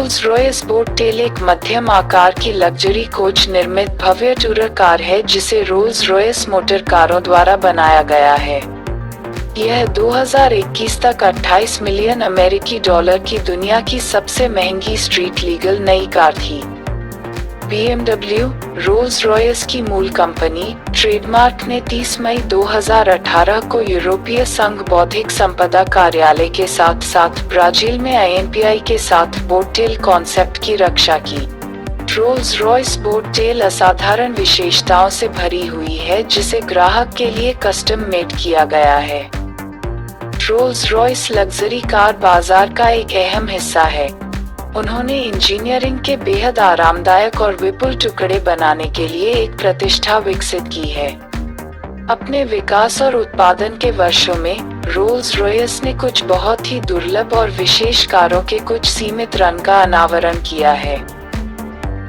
Rolls Royce boat tell एक मध्यम आकार की लग्जरी कोच निर्मित भव्य टूरर कार है जिसे रोल्स रॉयस मोटर कारों द्वारा बनाया गया है। यह 2021 तक 28 मिलियन अमेरिकी डॉलर की दुनिया की सबसे महंगी स्ट्रीट लीगल नई कार थी। BMW, रोल्स रॉयस की मूल कंपनी, ट्रेडमार्क ने 30 मई 2018 को यूरोपीय संघ बौद्धिक संपदा कार्यालय के साथ साथ ब्राजील में INPI के साथ बोट टेल कॉन्सेप्ट की रक्षा की। रोल्स रॉयस बोट टेल असाधारण विशेषताओं से भरी हुई है जिसे ग्राहक के लिए कस्टम मेड किया गया है। रोल्स रॉयस लग्जरी कार बाजार का एक अहम हिस्सा है। उन्होंने इंजीनियरिंग के बेहद आरामदायक और विपुल टुकड़े बनाने के लिए एक प्रतिष्ठा विकसित की है। अपने विकास और उत्पादन के वर्षों में रोल्स रॉयस ने कुछ बहुत ही दुर्लभ और विशेष कारों के कुछ सीमित रन का अनावरण किया है।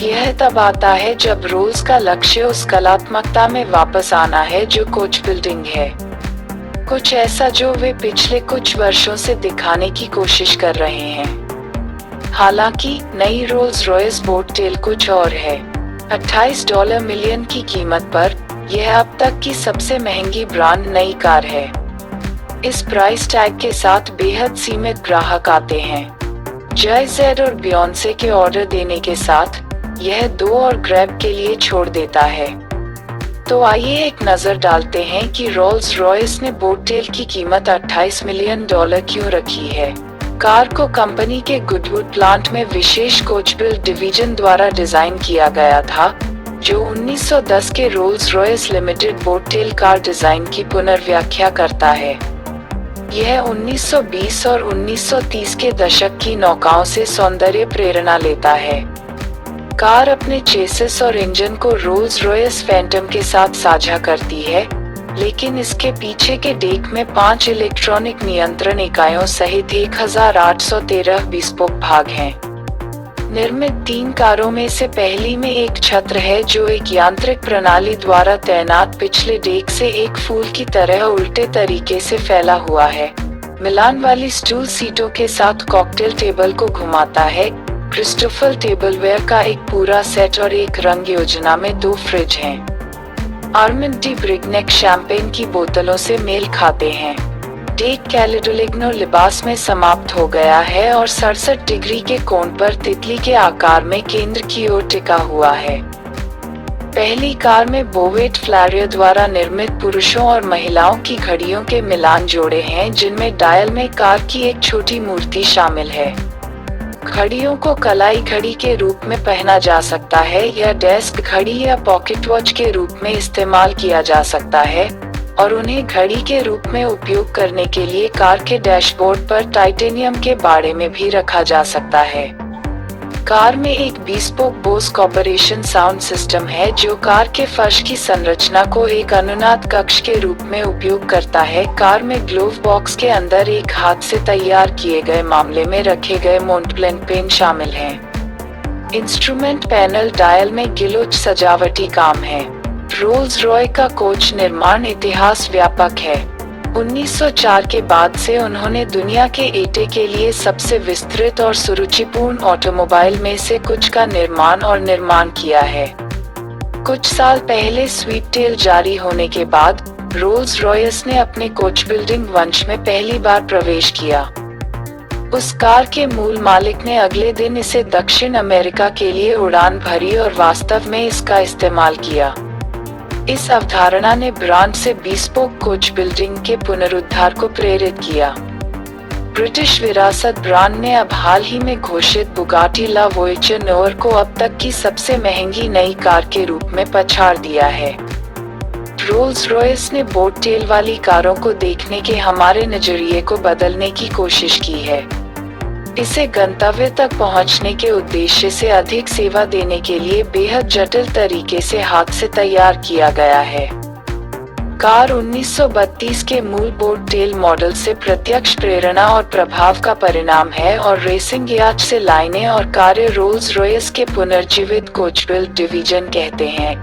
यह तब आता है जब रोल्स का लक्ष्य उस कलात्मकता में वापस आना है जो कोच बिल्डिंग है, कुछ ऐसा जो वे पिछले कुछ वर्षों से दिखाने की कोशिश कर रहे हैं। हालांकि नई रोल्स रॉयस बोट टेल कुछ और है। $28 मिलियन की कीमत पर यह अब तक की सबसे महंगी ब्रांड नई कार है। इस प्राइस टैग के साथ बेहद सीमित ग्राहक आते हैं। जय ज़ेड और बियॉन्से के ऑर्डर देने के साथ यह 2 और ग्रैब के लिए छोड़ देता है। तो आइए एक नजर डालते हैं कि रोल्स रॉयस ने बोट टेल की कीमत $28 मिलियन क्यों रखी है। कार को कंपनी के गुडवुड प्लांट में विशेष कोच बिल्ड डिवीजन द्वारा डिजाइन किया गया था, जो 1910 के Rolls Royce limited boat tail car design की पुनर्व्याख्या करता है। यह 1920 और 1930 के दशक की नौकाओं से सौंदर्य प्रेरणा लेता है। कार अपने चेसिस और इंजन को रोल्स रॉयस फैंटम के साथ साझा करती है, लेकिन इसके पीछे के डेक में 5 इलेक्ट्रॉनिक नियंत्रण इकाइयों सहित 1813 बिस्पोक भाग हैं। निर्मित 3 कारों में से पहली में एक छत्र है जो एक यांत्रिक प्रणाली द्वारा तैनात पिछले डेक से एक फूल की तरह उल्टे तरीके से फैला हुआ है। मिलान वाली स्टूल सीटों के साथ कॉकटेल टेबल को घुमाता है। क्रिस्टोफर टेबलवेयर का एक पूरा सेट और एक रंग योजना में 2 फ्रिज हैं। आर्मंड डी ब्रिग्नेक शैंपेन की बोतलों से मेल खाते हैं। डेक कैलेडोलिग्नो लिबास में समाप्त हो गया है और 67 डिग्री के कोण पर तितली के आकार में केंद्र की ओर टिका हुआ है। पहली कार में बोवेट फ्लैरियर द्वारा निर्मित पुरुषों और महिलाओं की घड़ियों के मिलान जोड़े हैं, जिनमें डायल में कार की एक छोटी मूर्ति शामिल है। घड़ियों को कलाई घड़ी के रूप में पहना जा सकता है या डेस्क घड़ी या पॉकेट वॉच के रूप में इस्तेमाल किया जा सकता है, और उन्हें घड़ी के रूप में उपयोग करने के लिए कार के डैशबोर्ड पर टाइटेनियम के बाड़े में भी रखा जा सकता है। कार में एक bespoke Bose corporation sound system है जो कार के फर्श की संरचना को एक अनुनाद कक्ष के रूप में उपयोग करता है। कार में ग्लोव बॉक्स के अंदर एक हाथ से तैयार किए गए मामले में रखे गए मोंटब्लैंक पेन शामिल हैं। इंस्ट्रूमेंट पैनल डायल में गिलोच सजावटी काम है। रोल्स रॉय का कोच निर्माण इतिहास व्यापक है। 1904 के बाद से उन्होंने दुनिया के एटे के लिए सबसे विस्तृत और सुरुचिपूर्ण ऑटोमोबाइल में से कुछ का निर्माण किया है। कुछ साल पहले स्वीपटेल जारी होने के बाद रोल्स रॉयस ने अपने कोच बिल्डिंग वंश में पहली बार प्रवेश किया। उस कार के मूल मालिक ने अगले दिन इसे दक्षिण अमेरिका के लिए उड़ान भरी और वास्तव में इसका इस्तेमाल किया। इस अवधारणा ने ब्रांड से बिस्पोक कोच बिल्डिंग के पुनरुद्धार को प्रेरित किया। ब्रिटिश विरासत ब्रांड ने अब हाल ही में घोषित बुगाटी ला वोयेजर नोअर को अब तक की सबसे महंगी नई कार के रूप में पछाड़ दिया है। रोल्स रॉयस ने बोट टेल वाली कारों को देखने के हमारे नजरिए को बदलने की कोशिश की है। इसे गंतव्य तक पहुंचने के उद्देश्य से अधिक सेवा देने के लिए बेहद जटिल तरीके से हाथ से तैयार किया गया है। कार 1932 के मूल बोट टेल मॉडल से प्रत्यक्ष प्रेरणा और प्रभाव का परिणाम है और रेसिंग याच से लाइनें और कार्य रोल्स रॉयस के पुनर्जीवित कोच बिल्ड डिवीजन कहते हैं।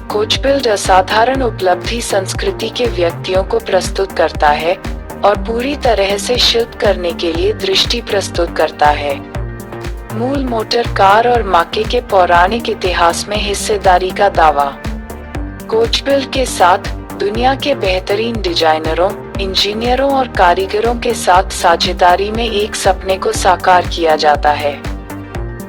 कोच बिल्ड असाधारण उपलब्धि संस्कृति के व्यक्तियों को प्रस्तुत करता है और पूरी तरह से शिल्प करने के लिए दृष्टि प्रस्तुत करता है। मूल मोटर कार और माके के पौराणिक इतिहास में हिस्सेदारी का दावा। कोचबिल्ड के साथ दुनिया के बेहतरीन डिजाइनरों, इंजीनियरों और कारीगरों के साथ साझेदारी में एक सपने को साकार किया जाता है,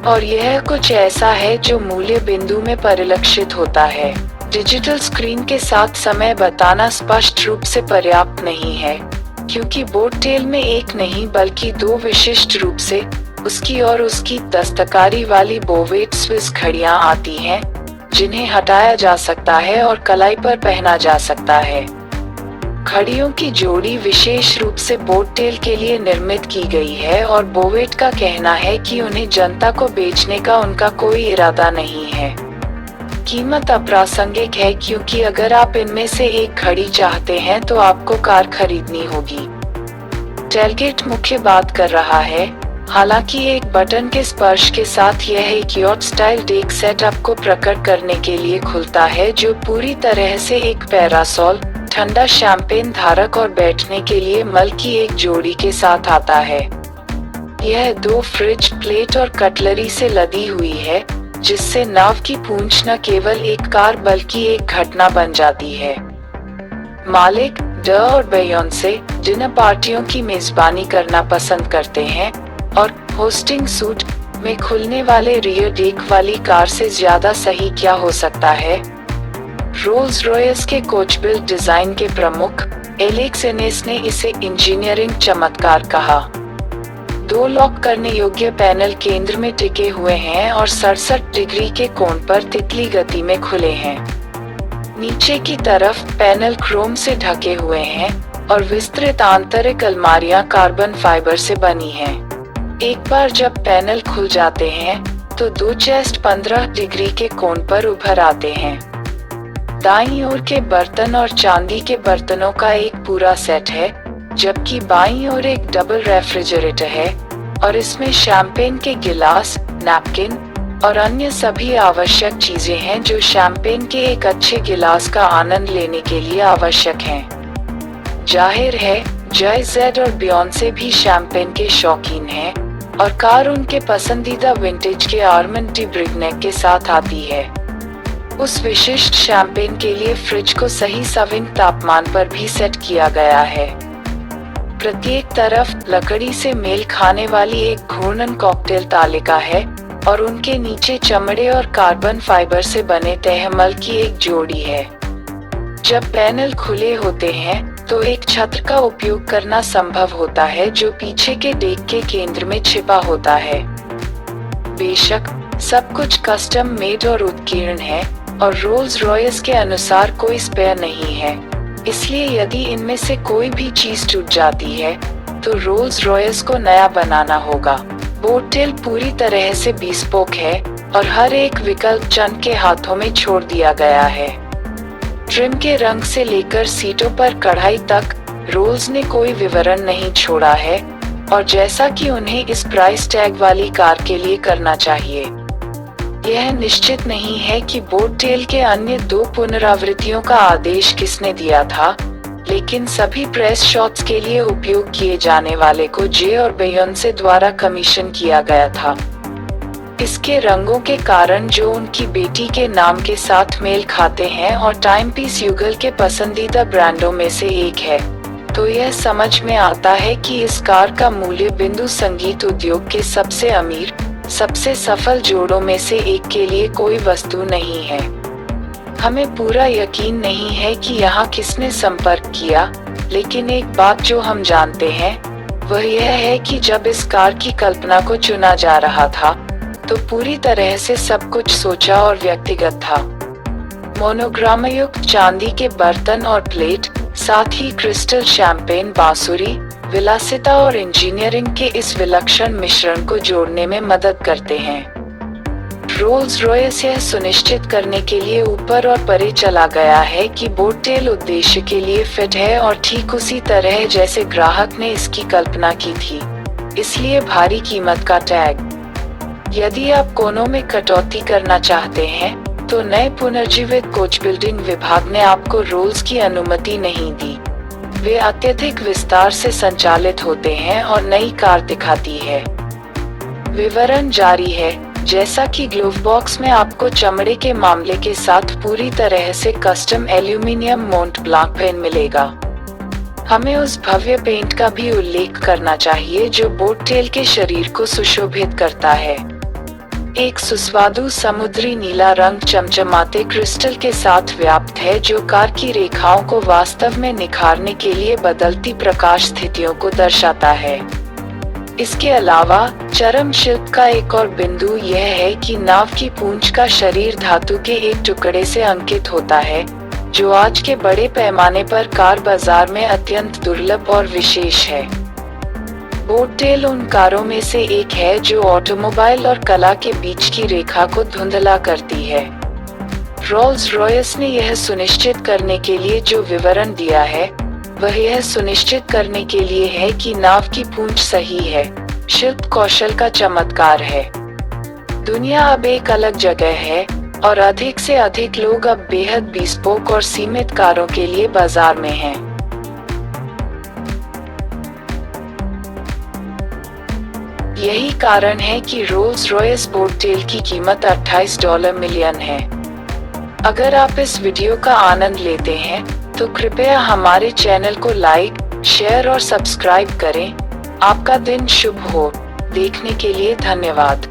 और यह कुछ ऐसा है जो मूल्य बिंदु में परिलक्षित होता है। डिजिटल स्क्रीन के साथ समय बताना स्पष्ट रूप से पर्याप्त नहीं है, क्योंकि बोट टेल में एक नहीं बल्कि दो विशिष्ट रूप से उसकी और उसकी दस्तकारी वाली बोवेट स्विस घड़ियां आती हैं, जिन्हें हटाया जा सकता है और कलाई पर पहना जा सकता है। घड़ियों की जोड़ी विशेष रूप से बोट टेल के लिए निर्मित की गई है, और बोवेट का कहना है कि उन्हें जनता को बेचने का उनका कोई इरादा नहीं है। कीमत अप्रासंगिक है, क्योंकि अगर आप इनमें से एक घड़ी चाहते हैं तो आपको कार खरीदनी होगी। टेलगेट मुख्य बात कर रहा है, हालांकि एक बटन के स्पर्श के साथ यह एक यॉट स्टाइल डेक सेटअप को प्रकट करने के लिए खुलता है, जो पूरी तरह से एक पैरासोल, ठंडा शैंपेन धारक और बैठने के लिए मल की एक जोड़ी के साथ आता है। यह दो फ्रिज, प्लेट और कटलरी से लदी हुई है, जिससे नाव की पूंछ न केवल एक कार बल्कि एक घटना बन जाती है। मालिक ड और बेयोंसे डिनर पार्टियों की मेजबानी करना पसंद करते हैं, और होस्टिंग सूट में खुलने वाले रियर डेक वाली कार से ज्यादा सही क्या हो सकता है। रोल्स रॉयस के कोचबिल्ड डिजाइन के प्रमुख एलेक्स इनेस ने इसे इंजीनियरिंग चमत्कार कहा। दो लॉक करने योग्य पैनल केंद्र में टिके हुए हैं और 67 डिग्री के कोण पर तितली गति में खुले हैं। नीचे की तरफ पैनल क्रोम से ढके हुए हैं, और विस्तृत आंतरिक अलमारियां कार्बन फाइबर से बनी हैं। एक बार जब पैनल खुल जाते हैं तो दो चेस्ट 15 डिग्री के कोण पर उभर आते हैं। दाईं ओर के बर्तन और चांदी के बर्तनों का एक पूरा सेट है, जबकि बाईं ओर एक डबल रेफ्रिजरेटर है, और इसमें शैंपेन के गिलास, नैपकिन और अन्य सभी आवश्यक चीजें हैं जो शैंपेन के एक अच्छे गिलास का आनंद लेने के लिए आवश्यक हैं। जाहिर है, जय जेड और बियॉन्से भी शैंपेन के शौकीन हैं, और कार उनके पसंदीदा विंटेज के आर्मंड डी ब्रिग्नेक के साथ आती है। उस विशिष्ट शैंपेन के लिए फ्रिज को सही सर्विंग तापमान पर भी सेट किया गया है। प्रत्येक तरफ लकड़ी से मेल खाने वाली एक घूर्णन कॉकटेल तालिका है, और उनके नीचे चमड़े और कार्बन फाइबर से बने तहमल की एक जोड़ी है। जब पैनल खुले होते हैं तो एक छत्र का उपयोग करना संभव होता है, जो पीछे के डेक के केंद्र में छिपा होता है। बेशक सब कुछ कस्टम मेड और उत्कीर्ण है, और रोल्स रॉयस के अनुसार कोई स्पेयर नहीं है, इसलिए यदि इनमें से कोई भी चीज टूट जाती है तो रोल्स रॉयस को नया बनाना होगा। बोट टेल पूरी तरह से बिस्पोक है, और हर एक विकल्प चंद के हाथों में छोड़ दिया गया है। ट्रिम के रंग से लेकर सीटों पर कढ़ाई तक रोल्स ने कोई विवरण नहीं छोड़ा है, और जैसा कि उन्हें इस प्राइस टैग वाली कार के लिए करना चाहिए। यह निश्चित नहीं है कि बोट टेल के अन्य दो पुनरावृत्तियों का आदेश किसने दिया था, लेकिन सभी प्रेस शॉट्स के लिए उपयोग किए जाने वाले को जे और बेयोंसे द्वारा कमीशन किया गया था। इसके रंगों के कारण, जो उनकी बेटी के नाम के साथ मेल खाते हैं और टाइम पीस युगल के पसंदीदा ब्रांडों में से एक है, तो यह समझ में आता है कि इस कार का मूल्य बिंदु संगीत उद्योग के सबसे अमीर, सबसे सफल जोड़ों में से एक के लिए कोई वस्तु नहीं है। हमें पूरा यकीन नहीं है कि यहाँ किसने संपर्क किया, लेकिन एक बात जो हम जानते हैं वह यह है कि जब इस कार की कल्पना को चुना जा रहा था तो पूरी तरह से सब कुछ सोचा और व्यक्तिगत था। मोनोग्रामयुक्त चांदी के बर्तन और प्लेट, साथ ही क्रिस्टल शैंपेन, बांसुरी, विलासिता और इंजीनियरिंग के इस विलक्षण मिश्रण को जोड़ने में मदद करते हैं। रोल्स रॉयस यह सुनिश्चित करने के लिए ऊपर और परे चला गया है कि बोट टेल उद्देश्य के लिए फिट है, और ठीक उसी तरह जैसे ग्राहक ने इसकी कल्पना की थी, इसलिए भारी कीमत का टैग। यदि आप कोनों में कटौती करना चाहते हैं तो नए पुनर्जीवित कोच बिल्डिंग विभाग ने आपको रोल्स की अनुमति नहीं दी। वे अत्यधिक विस्तार से संचालित होते हैं और नई कार दिखाती है। विवरण जारी है। जैसा कि ग्लोव बॉक्स में आपको चमड़े के मामले के साथ पूरी तरह से custom aluminium Mont Blanc pen मिलेगा। हमें उस भव्य पेंट का भी उल्लेख करना चाहिए जो बोट टेल के शरीर को सुशोभित करता है। एक सुस्वादु समुद्री नीला रंग चमचमाते क्रिस्टल के साथ व्याप्त है जो कार की रेखाओं को वास्तव में निखारने के लिए बदलती प्रकाश स्थितियों को दर्शाता है। इसके अलावा चरम शिल्प का एक और बिंदु यह है कि नाव की पूंछ का शरीर धातु के एक टुकड़े से अंकित होता है, जो आज के बड़े पैमाने पर कार बाजार में अत्यंत दुर्लभ और विशेष है। बोट टेल उन कारों में से एक है जो ऑटोमोबाइल और कला के बीच की रेखा को धुंधला करती है। रोल्स रॉयस ने यह सुनिश्चित करने के लिए जो विवरण दिया है, वह यह सुनिश्चित करने के लिए है कि नाव की पूंछ सही है। शिल्प कौशल का चमत्कार है। दुनिया अब एक अलग जगह है और अधिक से अधिक लोग अब बेहद बिस्पोक और सीमित कारों के लिए बाजार में हैं। यही कारण है कि रोल्स रॉयस बोट टेल की कीमत $28 मिलियन है। अगर आप इस वीडियो का आनंद लेते हैं तो कृपया हमारे चैनल को लाइक, शेयर और सब्सक्राइब करें। आपका दिन शुभ हो। देखने के लिए धन्यवाद।